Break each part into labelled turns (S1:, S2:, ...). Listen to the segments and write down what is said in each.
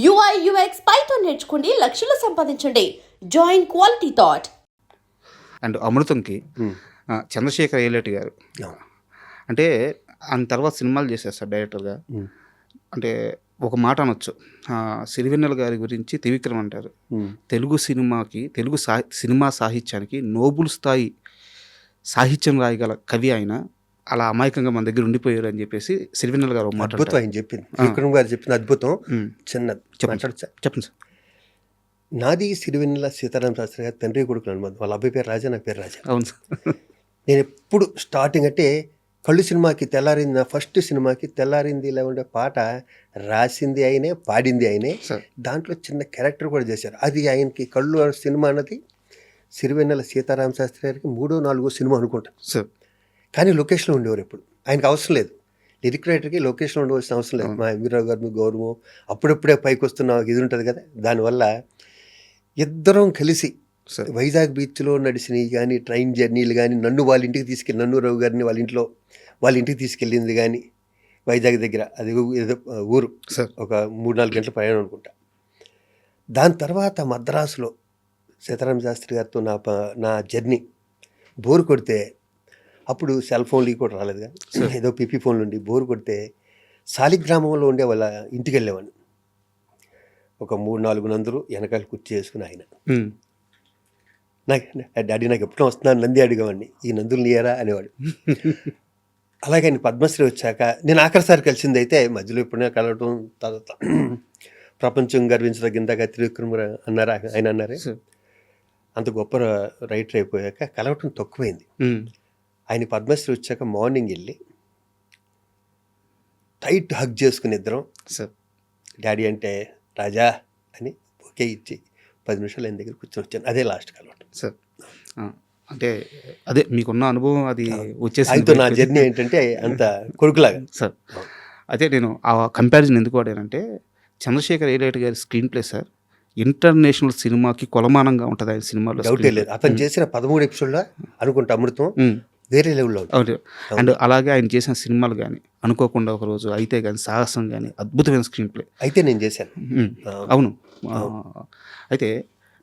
S1: UI UX Python నేర్చుకోండి, లక్షలు సంపాదించండి. Join quality thought.
S2: అండ్ అమృతంకి చంద్రశేఖర్ ఏలేటి గారు అంటే ఆయన తర్వాత సినిమాలు చేశారు సార్ డైరెక్టర్గా. అంటే ఒక మాట అనొచ్చు, సిరివెన్నెల గారి గురించి త్రివిక్రమ్ అంటారు, తెలుగు సినిమాకి సినిమా సాహిత్యానికి నోబుల్ స్థాయి సాహిత్యం రాయగల కవి ఆయన, అలా అమాయకంగా మన దగ్గర ఉండిపోయారు అని చెప్పేసి సిరివెన్నెల గారు మాట
S3: అద్భుతం ఆయన చెప్పింది. త్రివిక్రమ్ గారు చెప్పిన అద్భుతం. చిన్నది
S2: చెప్పండి సార్.
S3: నాది సిరివెన్నెల సీతారామ శాస్త్రి గారు తండ్రి కొడుకులు అనుబంధం. వాళ్ళ అబ్బాయి పేరు రాజా, నా పేరు రాజా.
S2: అవును సార్.
S3: నేను ఎప్పుడు స్టార్టింగ్ అంటే కళ్ళు సినిమాకి తెల్లారింది, నా ఫస్ట్ సినిమాకి తెల్లారింది ఇలా ఉండే పాట రాసింది ఆయనే, పాడింది ఆయనే. దాంట్లో చిన్న క్యారెక్టర్ కూడా చేశారు. అది ఆయనకి కళ్ళు సినిమా అన్నది సిరివెన్నెల సీతారామ శాస్త్రి గారికి 3వ 4వ సినిమా అనుకుంటా సార్. కానీ లొకేషన్లో ఉండేవారు ఎప్పుడు. ఆయనకు అవసరం లేదు, లిరిక్ రైటర్కి లొకేషన్లో ఉండవలసిన అవసరం లేదు. మా ఎంవీరావు గారు, మీ గౌరవం అప్పుడప్పుడే పైకి వస్తున్న ఇది ఉంటుంది కదా, దానివల్ల ఇద్దరం కలిసి వైజాగ్ బీచ్లో నడిచినవి కానీ, ట్రైన్ జర్నీలు కానీ, నన్ను వాళ్ళ ఇంటికి తీసుకెళ్ళి, నన్ను రావు గారిని వాళ్ళ ఇంటికి తీసుకెళ్ళింది కానీ, వైజాగ్ దగ్గర అది ఏదో ఊరు సార్, ఒక 3-4 గంటల ప్రయాణం అనుకుంటా. దాని తర్వాత మద్రాసులో సీతారామ శాస్త్రి గారితో నా జర్నీ బోరు కొడితే, అప్పుడు సెల్ ఫోన్లు కూడా రాలేదు కానీ ఏదో పిపి ఫోన్లు ఉండి, బోరు కొడితే శాలిగ్రామంలో ఉండే వాళ్ళ ఇంటికి వెళ్ళేవాడిని. ఒక 3-4 నందులు వెనకాల కుర్చీ చేసుకుని ఆయన, డాడీ నాకు ఎప్పుడూ వస్తున్నాను నంది అడిగేవాడిని, ఈ నందులు నీయరా అనేవాడు. అలాగే ఆయన పద్మశ్రీ వచ్చాక నేను ఆఖరిసారి కలిసింది అయితే, మధ్యలో ఎప్పుడైనా కలవటం, తర్వాత ప్రపంచం గర్వించదగిందాక త్రివిక్రమ్ అన్నారా, ఆయన అన్నారే, అంత గొప్ప రైటర్ అయిపోయాక కలవటం తక్కువైంది. ఆయన పద్మశ్రీ వచ్చాక మార్నింగ్ వెళ్ళి టైట్ హగ్ చేసుకుని ఇద్దరం సార్, డాడీ అంటే రాజా అని ఓకే ఇచ్చి 10 నిమిషాలు ఆయన దగ్గర కూర్చొని వచ్చాను. అదే లాస్ట్ కలవటం సార్.
S2: అంటే అదే మీకున్న అనుభవం అది వచ్చేసి
S3: ఆయనతో నా జర్నీ ఏంటంటే అంత కొడుకులాగా సార్.
S2: అయితే నేను ఆ కంపారిజన్ ఎందుకు వాడానంటే, చంద్రశేఖర్ ఏలేటి గారి స్క్రీన్ ప్లే సార్ ఇంటర్నేషనల్ సినిమాకి కొలమానంగా ఉంటుంది ఆయన సినిమాలో.
S3: డౌటే లేదు. అతను చేసిన 13 ఎపిసోడ్లో అనుకుంటా అమృతం వేరే లెవెల్లో ఉంటుంది.
S2: అండ్ అలాగే ఆయన చేసిన సినిమాలు కానీ, అనుకోకుండా ఒకరోజు అయితే కానీ, సాహసం కానీ, అద్భుతమైన స్క్రీన్ ప్లే
S3: అయితే నేను చేశాను.
S2: అవును. అయితే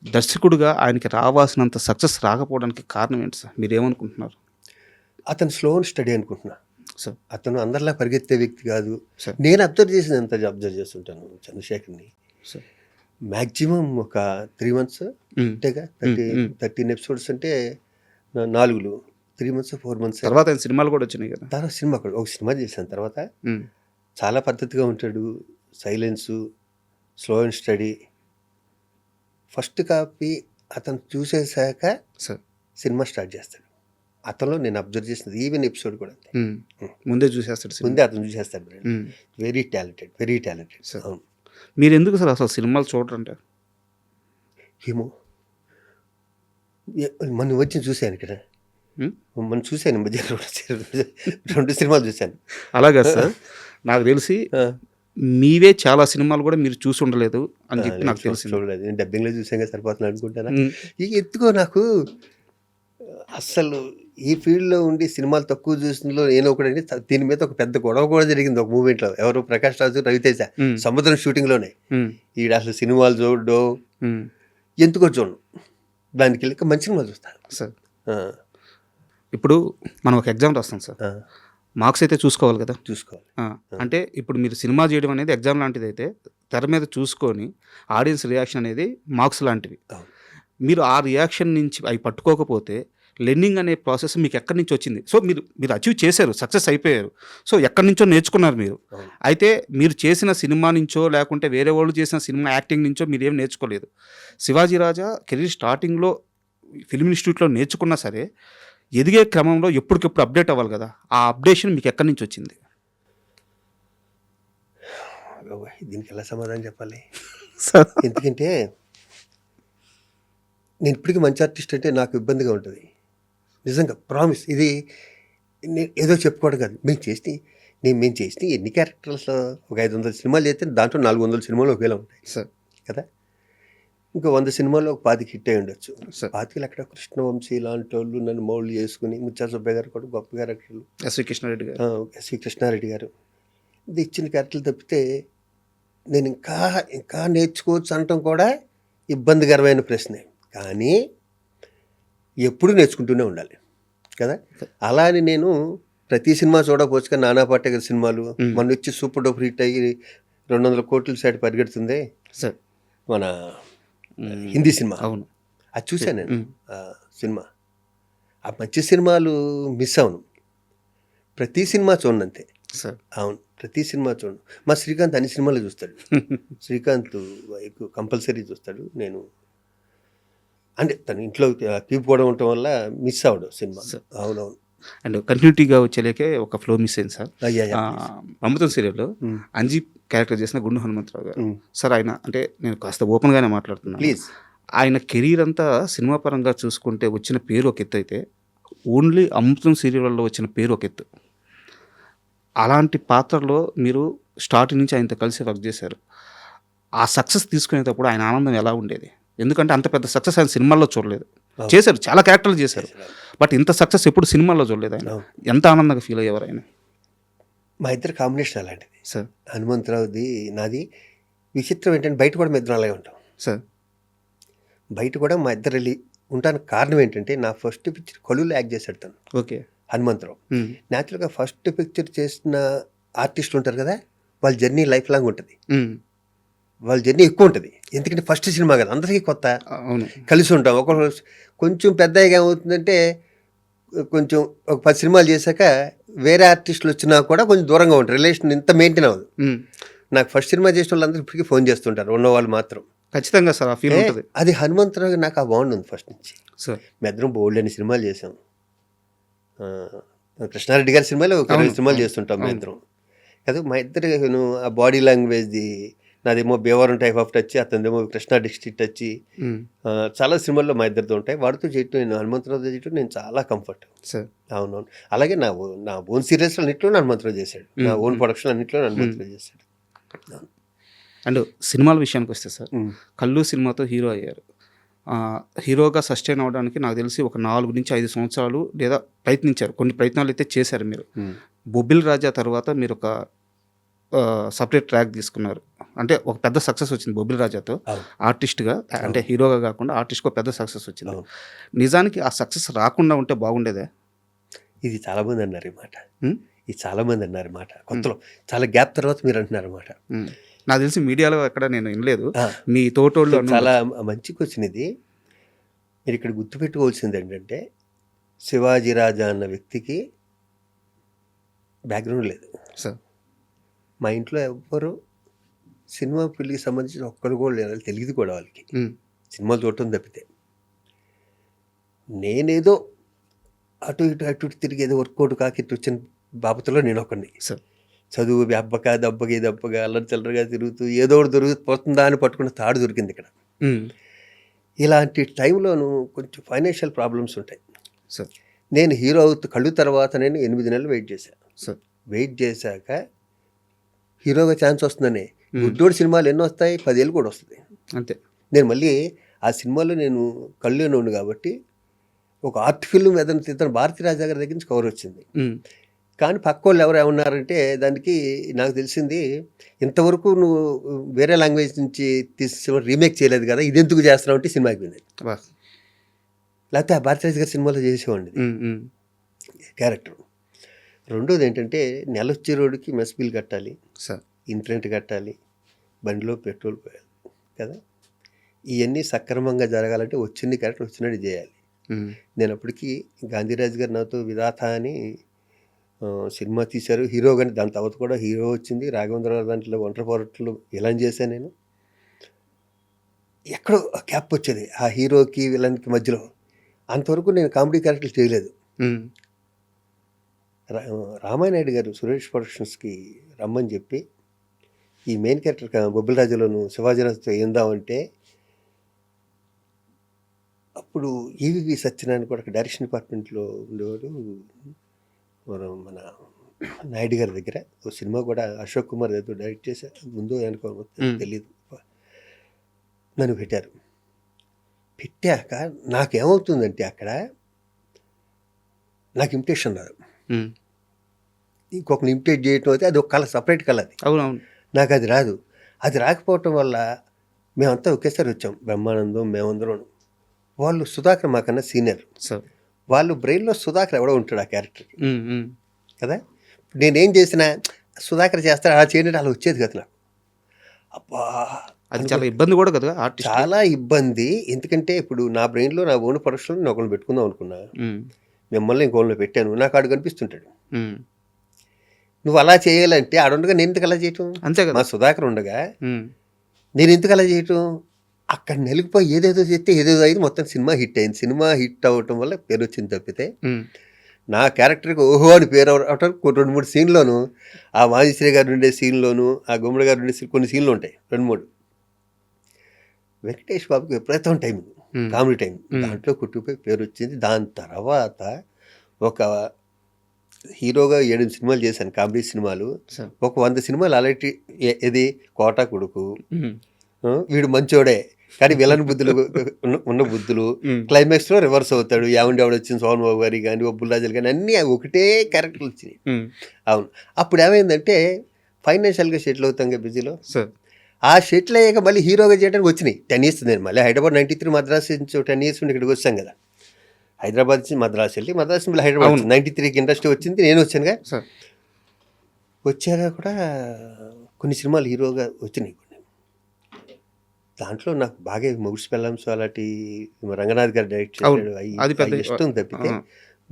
S2: దర్శకుడుగా ఆయనకి రావాల్సినంత సక్సెస్ రాకపోవడానికి కారణం ఏంటి సార్, మీరేమనుకుంటున్నారు?
S3: అతను స్లో అండ్ స్టడీ అనుకుంటున్నా సార్. అతను అందరిలా పరిగెత్తే వ్యక్తి కాదు. నేను అబ్జర్వ్ చేసింది ఎంత అబ్జర్వ్ చేస్తుంటాను చంద్రశేఖర్ని. మ్యాక్సిమం ఒక 3 months అంతేగా, 13 ఎపిసోడ్స్ అంటే 4 3 months 4 months
S2: తర్వాత సినిమాలు కూడా వచ్చినాయి కదా.
S3: తర్వాత సినిమా కూడా ఒక సినిమా చేశాను. తర్వాత చాలా పద్ధతిగా ఉంటాడు, silence, slow and study. First copy అతను చూసేసాక సినిమా స్టార్ట్ చేస్తాడు. అతనిలో నేను అబ్జర్వ్ చేసినది ఈవెన్ ఎపిసోడ్ కూడా అంతే,
S2: ముందే చూసేస్తాడు,
S3: ముందే అతను చూసేస్తాడు. Very talented, very talented sir. అవును.
S2: మీరు ఎందుకు సార్ అసలు సినిమాలు చూడరంటే?
S3: ఏమో, మనం వచ్చి చూశాను ఇక్కడ, మనం చూశాను మధ్య 2 సినిమాలు చూశాను.
S2: అలాగా సార్, నాకు తెలిసి మీవే చాలా సినిమాలు కూడా మీరు చూసి ఉండలేదు అని చెప్పి నాకు తెలిసి.
S3: చూడలేదు, నేను డబ్బింగ్లో చూసాక సరిపోతుంది అనుకుంటాను. ఇక ఎత్తుకో, నాకు అస్సలు ఈ ఫీల్డ్లో ఉండి సినిమాలు తక్కువ చూసినలో నేను ఒకటి. దీని మీద ఒక పెద్ద గొడవ కూడా జరిగింది ఒక మూమెంట్లో. ఎవరు, ప్రకాష్ రాజు, రవితేజ సముద్రం షూటింగ్లోనే. ఈడ అసలు సినిమాలు చూడడం ఎందుకో చూడను, దానికి వెళ్ళి మంచి సినిమాలు చూస్తాను
S2: సార్. ఇప్పుడు మనం ఒక ఎగ్జామ్ రాస్తాం సార్, మార్క్స్ అయితే చూసుకోవాలి కదా.
S3: చూసుకోవాలి.
S2: అంటే ఇప్పుడు మీరు సినిమా చేయడం అనేది ఎగ్జామ్ లాంటిది అయితే, తెర మీద చూసుకొని ఆడియన్స్ రియాక్షన్ అనేది మార్క్స్ లాంటివి. మీరు ఆ రియాక్షన్ నుంచి అవి పట్టుకోకపోతే లెర్నింగ్ అనే ప్రాసెస్ మీకు ఎక్కడి నుంచి వచ్చింది? సో మీరు అచీవ్ చేశారు, సక్సెస్ అయిపోయారు. సో ఎక్కడి నుంచో నేర్చుకున్నారు మీరు. అయితే మీరు చేసిన సినిమా నుంచో, లేకుంటే వేరే వాళ్ళు చేసిన సినిమా యాక్టింగ్ నుంచో మీరు ఏం నేర్చుకోలేదు. శివాజీ రాజా కెరీర్ స్టార్టింగ్లో ఫిల్మ్ ఇన్స్టిట్యూట్లో నేర్చుకున్నా సరే, ఎదిగే క్రమంలో ఎప్పటికెప్పుడు అప్డేట్ అవ్వాలి కదా. ఆ అప్డేషన్ మీకు ఎక్కడి నుంచి వచ్చింది?
S3: దీనికి ఎలా సమాధానం చెప్పాలి? ఎందుకంటే నేను ఇప్పటికీ మంచి ఆర్టిస్ట్ అంటే నాకు ఇబ్బందిగా ఉంటుంది నిజంగా, ప్రామిస్. ఇది ఏదో చెప్పుకోవడం కాదు. మేము చేసి ఎన్ని క్యారెక్టర్స్లో ఒక 500 సినిమాలు చేస్తే దాంట్లో 400 సినిమాలు ఒకేలా ఉంటాయి సార్ కదా. ఇంకా 100 సినిమాల్లో ఒక 25 హిట్ అయి ఉండొచ్చు. 25 అక్కడ కృష్ణవంశీ లాంటి వాళ్ళు నన్ను మౌల్డ్ చేసుకుని, ముత్యాల సుబ్బయ్య గారు కూడా గొప్ప క్యారెక్టర్లు,
S2: ఎస్వి కృష్ణారెడ్డి గారు
S3: ఇది ఇచ్చిన క్యారెక్టర్లు తప్పితే నేను ఇంకా ఇంకా నేర్చుకోవచ్చు అనటం కూడా ఇబ్బందికరమైన ప్రశ్నే. కానీ ఎప్పుడూ నేర్చుకుంటూనే ఉండాలి కదా. అలా అని నేను ప్రతి సినిమా చూడకపోవచ్చు కానీ నానా పాటేకర్ సినిమాలు మొన్న వచ్చి సూపర్ డూపర్ హిట్ అయ్యి 200 కోట్ల సైడ్ పరిగెడుతుంది
S2: సార్
S3: మన హిందీ సినిమా.
S2: అవును.
S3: అది చూశాను నేను ఆ సినిమా. ఆ మంచి సినిమాలు మిస్ అవును. ప్రతి సినిమా చూడండి అంతే.
S2: సార్
S3: అవును, ప్రతి సినిమా చూడండి. మా శ్రీకాంత్ అన్ని సినిమాలు చూస్తాడు. శ్రీకాంత్ ఎక్కువ కంపల్సరీ చూస్తాడు. నేను అంటే తన ఇంట్లో కీపుకోవడం ఉండటం వల్ల మిస్ అవ్వడం సినిమా. అవునవును.
S2: అండ్ కంటిన్యూటీగా వచ్చేలేకే ఒక ఫ్లో మిస్ అయింది సార్.
S3: అయ్యా
S2: అమృతం సీరియల్లో అంజీ క్యారెక్టర్ చేసిన గుండు హనుమంతరావు గారు సార్. ఆయన అంటే నేను కాస్త ఓపెన్గానే మాట్లాడుతున్నాను.
S3: ప్లీజ్.
S2: ఆయన కెరీర్ అంతా సినిమా పరంగా చూసుకుంటే వచ్చిన పేరు ఒక ఎత్తు అయితే ఓన్లీ అమృతం సీరియల్లో వచ్చిన పేరు ఒక ఎత్తు. అలాంటి పాత్రలో మీరు స్టార్టింగ్ నుంచి ఆయనతో కలిసి వర్క్ చేశారు. ఆ సక్సెస్ తీసుకునేటప్పుడు ఆయన ఆనందం ఎలా ఉండేది? ఎందుకంటే అంత పెద్ద సక్సెస్ ఆయన సినిమాల్లో చూడలేదు. చేశారు, చాలా క్యారెక్టర్లు చేశారు, బట్ ఇంత సక్సెస్ ఎప్పుడు సినిమాల్లో చూడలేదు ఆయన. ఎంత ఆనందంగా ఫీల్ అయ్యేవారు ఆయన?
S3: మా ఇద్దరు కాంబినేషన్ అలాంటిది
S2: సార్.
S3: హనుమంతరావుది నాది. విచిత్రం ఏంటంటే బయట కూడా మా ఇద్దరం అలాగే ఉంటాం
S2: సార్.
S3: బయట కూడా మా ఇద్దరు వెళ్ళి ఉంటానికి కారణం ఏంటంటే నా ఫస్ట్ పిక్చర్ కొలువులో యాక్ట్ చేశాడు తను.
S2: ఓకే.
S3: హనుమంతరావు న్యాచురల్గా ఫస్ట్ పిక్చర్ చేసిన ఆర్టిస్టులు ఉంటారు కదా, వాళ్ళ జర్నీ లైఫ్ లాంగ్ ఉంటుంది. వాళ్ళ జర్నీ ఎక్కువ ఉంటుంది. ఎందుకంటే ఫస్ట్ సినిమా కదా, అందరికీ కొత్త.
S2: అవును.
S3: కలిసి ఉంటాం. ఒక కొంచెం పెద్దగా ఏమవుతుందంటే కొంచెం ఒక 10 సినిమాలు చేశాక వేరే ఆర్టిస్టులు వచ్చినా కూడా కొంచెం దూరంగా ఉంటారు. రిలేషన్ ఇంత మెయింటైన్ అవ్వదు. నాకు ఫస్ట్ సినిమా చేసిన వాళ్ళందరూ ఇప్పటికీ ఫోన్ చేస్తుంటారు, ఉన్నవాళ్ళు మాత్రం.
S2: ఖచ్చితంగా సార్, ఆ ఫీల్ ఉంటుంది.
S3: అది హనుమంతరావు నాకు ఆ బాండ్ ఉంది ఫస్ట్ నుంచి.
S2: సార్
S3: మీ ఇద్దరం బోల్డ్ అని సినిమాలు చేసాం. కృష్ణారెడ్డి గారి సినిమాలు ఒక 20 సినిమాలు చేస్తుంటాం మా ఇద్దరం కదా. మా ఇద్దరు ఆ బాడీ లాంగ్వేజ్ది, నాదేమో భీమవరం టైప్ ఆఫ్ టచ్, అతనిదేమో కృష్ణా డిస్ట్రిక్ట్ టచ్. చాలా సినిమాల్లో మా ఇద్దరితో ఉంటాయి. వాడితో చేయటం, నేను హనుమంతరావు చేయటం నేను చాలా కంఫర్ట్. అవునవును. అలాగే నా ఓన్ సీరియల్స్ అన్నింటిలో హనుమంతరావు చేశాడు. నా ఓన్ ప్రొడక్షన్ అన్నింటిలో హనుమంతరావు చేశాడు.
S2: అండ్ సినిమాల విషయానికి వస్తే సార్, కల్లు సినిమాతో హీరో అయ్యారు. హీరోగా సస్టైన్ అవ్వడానికి నాకు తెలిసి ఒక 4 నుంచి 5 సంవత్సరాలు లేదా ప్రయత్నించారు. కొన్ని ప్రయత్నాలు అయితే చేశారు మీరు. బొబ్బిల్ రాజా తర్వాత మీరు ఒక సపరేట్ ట్రాక్ తీసుకున్నారు. అంటే ఒక పెద్ద సక్సెస్ వచ్చింది బొబ్బిల్ రాజాతో ఆర్టిస్ట్గా, అంటే హీరోగా కాకుండా ఆర్టిస్ట్గా పెద్ద సక్సెస్ వచ్చింది. నిజానికి ఆ సక్సెస్ రాకుండా ఉంటే బాగుండేదే.
S3: ఇది చాలామంది అన్నారు ఈ మాట. ఇది చాలామంది అన్నారు మాట. కొత్తలో చాలా గ్యాప్ తర్వాత మీరు అంటున్నారు అన్నమాట.
S2: నాకు తెలిసి మీడియాలో ఎక్కడ నేను వినలేదు. మీ తోటోళ్ళు
S3: చాలా మంచిగా వచ్చినది. మీరు ఇక్కడ గుర్తుపెట్టుకోవాల్సింది ఏంటంటే, శివాజీ రాజా అన్న వ్యక్తికి బ్యాక్గ్రౌండ్ లేదు
S2: సార్.
S3: మా ఇంట్లో ఎవ్వరు సినిమా ఫీల్డ్కి సంబంధించిన ఒక్కరు కూడా లేరు. తెలియదు కూడా వాళ్ళకి, సినిమాలు చూడటం తప్పితే. నేనేదో అటు ఇటు తిరిగి ఏదో వర్కౌట్ కాకిట్టు వచ్చిన బాబతులో నేను ఒకరిని. చదువు అబ్బక దబ్బగా అల్లరి చిల్లరగా తిరుగుతూ ఏదో ఒకటి దొరుకుతుందా అని పట్టుకున్న తాడు దొరికింది ఇక్కడ. ఇలాంటి టైంలోనూ కొంచెం ఫైనాన్షియల్ ప్రాబ్లమ్స్ ఉంటాయి. నేను హీరో కళ్ళు తర్వాత నేను 8 నెలలు వెయిట్ చేశాను. వెయిట్ చేశాక హీరోగా ఛాన్స్ వస్తుందని. గుడ్డోడి సినిమాలు ఎన్నో వస్తాయి, 10 ఏళ్ళు కూడా వస్తుంది
S2: అంతే.
S3: నేను మళ్ళీ ఆ సినిమాలో నేను కళ్ళునే ఉండు కాబట్టి ఒక ఆర్ట్ ఫిల్మ్ ఏదైనా తీద్దాను, భారతీ రాజా గారి దగ్గర నుంచి కవర్ వచ్చింది. కానీ పక్క వాళ్ళు ఎవరు ఏమన్నారంటే, దానికి నాకు తెలిసింది, ఇంతవరకు నువ్వు వేరే లాంగ్వేజ్ నుంచి తీసి రీమేక్ చేయలేదు కదా, ఇది ఎందుకు చేస్తున్నావు అంటే సినిమాకి పోయింది. లేకపోతే ఆ భారతీరాజు గారి సినిమాలో చేసేవాడిని క్యారెక్టర్. రెండోది ఏంటంటే, నెలొచ్చే రోడ్డుకి మెస్ బిల్ కట్టాలి, ఇంటర్నెట్ కట్టాలి, బండిలో పెట్రోల్ పోయాలి కదా. ఇవన్నీ సక్రమంగా జరగాలంటే వచ్చింది క్యారెక్టర్ వచ్చినట్టు చేయాలి. నేను అప్పటికి గాంధీరాజు గారు నాతో విధాత అని సినిమా తీశారు, హీరో. కానీ దాని తర్వాత కూడా హీరో వచ్చింది. రాఘవేంద్రరావు దాంట్లో ఒంటరి పోరాటంలో విలన్ చేశాను నేను. ఎక్కడో క్యాప్ వచ్చేది ఆ హీరోకి విలన్కి మధ్యలో. అంతవరకు నేను కామెడీ క్యారెక్టర్లు చేయలేదు. రామానాయుడు గారు సురేష్ ప్రొడక్షన్స్కి రమ్మని చెప్పి, ఈ మెయిన్ క్యారెక్టర్ బొబ్బిల్ రాజులోను శివాజీరాజుతో ఏందామంటే, అప్పుడు ఈవీవి సత్యనారాయణ కూడా డైరెక్షన్ డిపార్ట్మెంట్లో ఉండేవాడు. మన నాయుడు గారి దగ్గర ఓ సినిమా కూడా అశోక్ కుమార్ ఏదో డైరెక్ట్ చేశా, ముందు అనుకో తెలీదు. నన్ను పెట్టారు. పెట్టాక నాకేమవుతుందంటే, అక్కడ నాకు ఇమిటేషన్ రాదు. ఇంకొకరిని ఇమిటేట్ చేయటం అయితే అది ఒక కళ, సపరేట్ కళ. అది
S2: అవునవును.
S3: నాకు అది రాదు. అది రాకపోవటం వల్ల మేమంతా ఒకేసారి వచ్చాం, బ్రహ్మానందం మేమందరం. వాళ్ళు సుధాకర్ మాకన్నా సీనియర్,
S2: సార్
S3: వాళ్ళు బ్రెయిన్లో సుధాకర్ ఎవడో ఉంటాడు ఆ క్యారెక్టర్ కదా. నేనేం చేసినా సుధాకర్ చేస్తాడు, అలా చేయడం అలా వచ్చేది కదా నాకు. అబ్బా
S2: అది చాలా ఇబ్బంది కూడా కదా ఆర్టిస్ట్.
S3: చాలా ఇబ్బంది. ఎందుకంటే ఇప్పుడు నా బ్రెయిన్లో నా ఓన్ పర్సనల్ నేను ఒకరిని పెట్టుకుందాం అనుకున్నా, మిమ్మల్ని ఇంకోళ్ళు పెట్టాను, నాకు ఆడు కనిపిస్తుంటాడు. నువ్వు అలా చేయాలంటే ఆడుండగా నేను ఎందుకు అలా చేయటం,
S2: అంతే కదా.
S3: మా సుధాకర్ ఉండగా నేను ఎందుకు అలా చేయటం, అక్కడ నలిగిపోయి ఏదేదో చేస్తే ఏదేదో అయింది, మొత్తం సినిమా హిట్ అయింది. సినిమా హిట్ అవ్వటం వల్ల పేరు వచ్చింది తప్పితే నా క్యారెక్టర్కి ఓహో అని పేరు అవటం 2-3 సీన్లోను, ఆ వాణిశ్రీ గారు ఉండే సీన్లోను, ఆ గుమ్మడి గారు ఉండే కొన్ని సీన్లు ఉంటాయి 2-3. వెంకటేష్ బాబుకి విపరీతం టైం, కామెడీ టైం, దాంట్లో కుట్టుకుపోయి పేరు వచ్చింది. దాని తర్వాత ఒక హీరోగా 7 సినిమాలు చేశాను, కామెడీ సినిమాలు. ఒక 100 సినిమాలు అలాంటి ఇది కోటా కొడుకు, వీడు మంచోడే కానీ విలన్ బుద్ధులు ఉన్న బుద్ధులు, క్లైమాక్స్లో రివర్స్ అవుతాడు, ఎవడు వచ్చింది సోహన్ బాబు గారి కానీ బుల్రాజులు కానీ అన్నీ ఒకటే క్యారెక్టర్లు వచ్చినాయి. అవును, అప్పుడు ఏమైందంటే ఫైనాన్షియల్గా సెటిల్ అవుతాం కదా బిజీలో. ఆ సెటిల్ అయ్యాక మళ్ళీ హీరోగా చేయడానికి వచ్చినాయి 10 years. నేను మళ్ళీ హైదరాబాద్ 93 మద్రాసు నుంచి 10 years నుండి ఇక్కడికి వచ్చాం కదా. హైదరాబాద్ నుంచి మద్రాసు వెళ్ళి మద్రాసు మళ్ళీ హైదరాబాద్ 93కి ఇండస్ట్రీ వచ్చింది, నేను వచ్చానుగా. వచ్చాక కూడా కొన్ని సినిమాలు హీరోగా వచ్చినాయి. దాంట్లో నాకు బాగా మొగుడ్స్ పెళ్ళంస్ అలాంటి రంగనాథ్ గారు డైరెక్ట్ చేశాడు, అవి ఇష్టం తప్పితే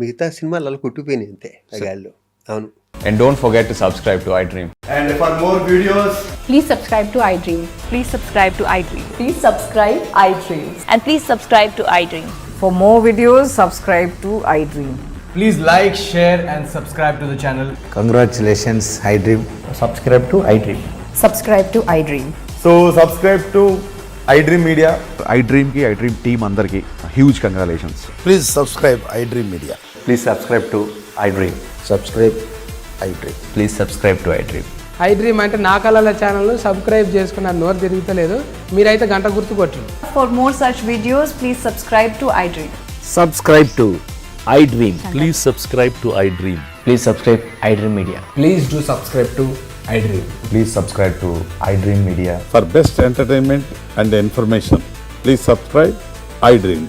S3: మిగతా సినిమాలు అలా కొట్టుకుపోయినాయి అంతే ఆ గాల్లో. అవును.
S4: And don't forget to subscribe to iDream.
S5: And for more videos,
S6: please subscribe to iDream.
S7: Please subscribe to iDream.
S6: Please subscribe iDream.
S7: And please subscribe to iDream.
S6: For more videos, subscribe to iDream.
S5: please like, share and subscribe to the channel.
S8: Congratulations, iDream.
S5: Subscribe to iDream.
S6: Subscribe to iDream.
S5: So subscribe to iDream Media.
S9: iDream ki iDream team andarki huge congratulations.
S8: Please subscribe iDream Media.
S4: Please subscribe to iDream.
S8: Subscribe iDream.
S4: Please subscribe to iDream.
S10: iDream అంటే నా కళల channel subscribe చేసుకున్న నోరు తిరుగుతలేదు, మీరైతే గంట గుర్తు కొట్టండి.
S7: For more such videos, please subscribe to iDream.
S8: Subscribe to iDream.
S9: Please subscribe to iDream.
S4: Please subscribe iDream Media.
S10: Please do subscribe to iDream.
S4: Please subscribe to iDream Media.
S9: For best entertainment and information, please subscribe iDream.